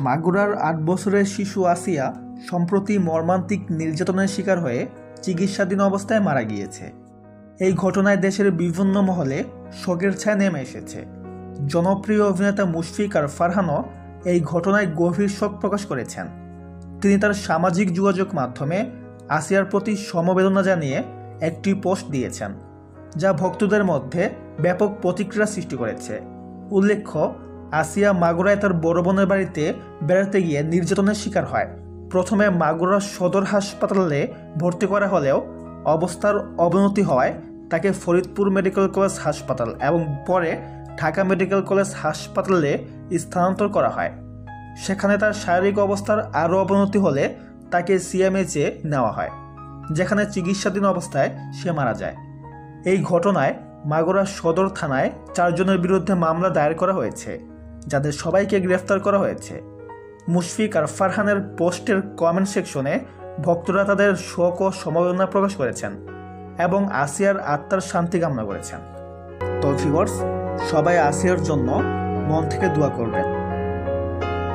মাগুরার ৮ বছরের শিশু আসিয়া সম্প্রতি মর্মান্তিক নির্যাতনের শিকার হয়ে চিকিৎসাধীন অবস্থায় মারা গিয়েছে। এই ঘটনায় দেশের বিভিন্ন মহলে শোকের ছায়া নেমে এসেছে। জনপ্রিয় অভিনেতা মুশফিক আর ফারহানও এই ঘটনায় গভীর শোক প্রকাশ করেছেন। তিনি তার সামাজিক যোগাযোগ মাধ্যমে আসিয়ার প্রতি সমবেদনা জানিয়ে একটি পোস্ট দিয়েছেন, যা ভক্তদের মধ্যে ব্যাপক প্রতিক্রিয়া সৃষ্টি করেছে। উল্লেখ্য, আসিয়া মাগুরায় তার বড় বোনের বাড়িতে বেড়াতে গিয়ে নির্যাতনের শিকার হয়। প্রথমে মাগুরা সদর হাসপাতালে ভর্তি করা হলেও অবস্থার অবনতি হওয়ায় তাকে ফরিদপুর মেডিকেল কলেজ হাসপাতাল এবং পরে ঢাকা মেডিকেল কলেজ হাসপাতালে স্থানান্তর করা হয়। সেখানে তার শারীরিক অবস্থার আরও অবনতি হলে তাকে সিএমএইচে নেওয়া হয়, যেখানে চিকিৎসাধীন অবস্থায় সে মারা যায়। এই ঘটনায় মাগুরা সদর থানায় 4 জনের বিরুদ্ধে মামলা দায়ের করা হয়েছে, যাদের সবাইকে গ্রেফতার করা হয়েছে। মুশফিক আর ফারহানের পোস্টের কমেন্ট সেকশনে ভক্তরা তাদের শোক ও সমবেদনা প্রকাশ করেছেন এবং আসিয়ার আত্মার শান্তি কামনা করেছেন। তো ভিউয়ার্স, সবাই আসিয়ার জন্য মন থেকে দোয়া করবেন।